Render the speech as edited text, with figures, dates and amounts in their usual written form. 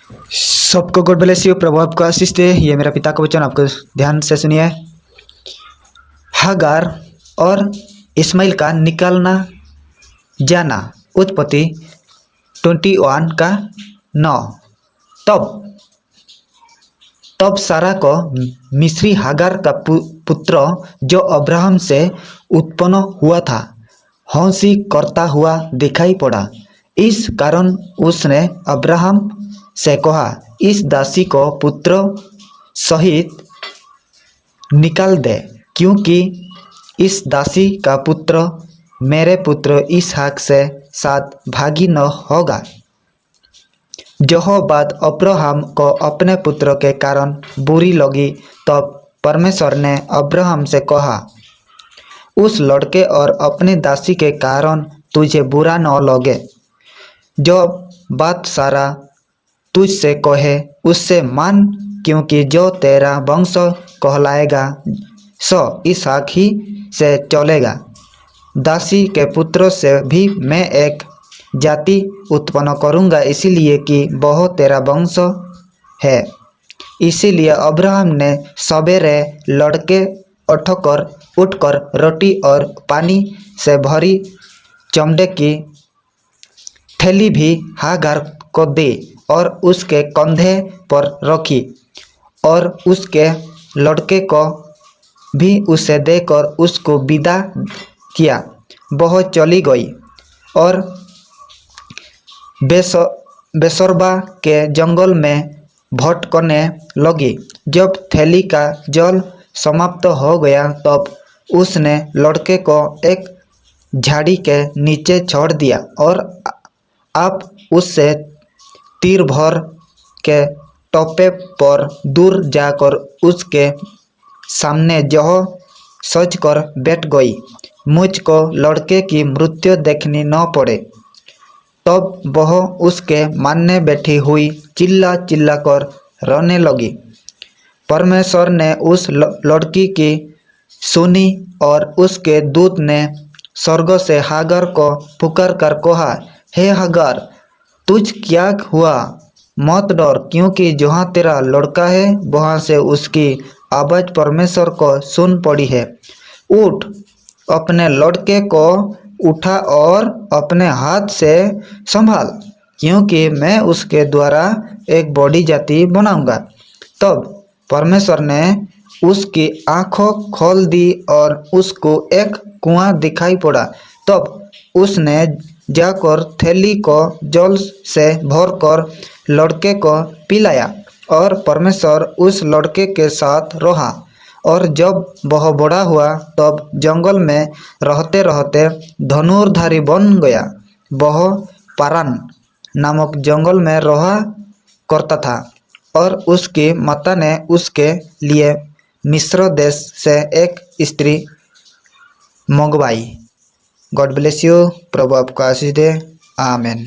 सबको God bless you. प्रभु आपको आशीष दे। ये मेरा पिता का वचन, आपको ध्यान से सुनिए। हागार और इस्माइल का निकालना जाना, उत्पत्ति 21 का 9। तब सारा को मिस्री हागार का पुत्र जो अब्राहम से उत्पन्न हुआ था हंसी करता हुआ दिखाई पड़ा। इस कारण उसने अब्राहम से कहा, इस दासी को पुत्र सहित निकाल दे, क्योंकि इस दासी का पुत्र मेरे पुत्र इसहाक से साथ भागी न होगा। यह बात अब्राहम को अपने पुत्र के कारण बुरी लगी। तब परमेश्वर ने अब्राहम से कहा, उस लड़के और अपनी दासी के कारण तुझे बुरा न लगे। जो बात सारा तुझसे कहे उससे मान, क्योंकि जो तेरा वंश कहलाएगा सो इसहाक ही से चलेगा। दासी के पुत्र से भी मैं एक जाति उत्पन्न करूंगा, इसीलिए कि वह तेरा वंश है। इसीलिए अब्राहम ने सवेरे लड़के उठकर रोटी और पानी से भरी चमड़े की थैली भी हागार को दी और उसके कंधे पर रखी, और उसके लड़के को भी उसे देकर उसको विदा किया। वह चली गई और बेसरबा के जंगल में भटकने लगी। जब थैली का जल समाप्त हो गया तब उसने लड़के को एक झाड़ी के नीचे छोड़ दिया और आप उससे तीर भर के टोपे पर दूर जाकर उसके सामने जो सोचकर बैठ गई, मुझको लड़के की मृत्यु देखनी न पड़े। तब वह उसके मानने बैठी हुई चिल्ला चिल्ला कर रोने लगी। परमेश्वर ने उस लड़की की सुनी और उसके दूत ने स्वर्ग से हागार को पुकार कर कहा, हे हागार, तुझ क्या हुआ? मत डर, क्योंकि जहाँ तेरा लड़का है वहाँ से उसकी आवाज़ परमेश्वर को सुन पड़ी है। उठ, अपने लड़के को उठा और अपने हाथ से संभाल, क्योंकि मैं उसके द्वारा एक बड़ी जाति बनाऊंगा। तब परमेश्वर ने उसकी आंखों खोल दी और उसको एक कुआं दिखाई पड़ा। तब उसने जाकर थैली को जल से भरकर लड़के को पिलाया और परमेश्वर उस लड़के के साथ रहा। और जब वह बड़ा हुआ तब जंगल में रहते रहते धनुर्धारी बन गया। वह पारान नामक जंगल में रहा करता था और उसकी माता ने उसके लिए मिस्र देश से एक स्त्री मंगवाई। God bless you. प्रभु आपको आशीष दे। आमीन।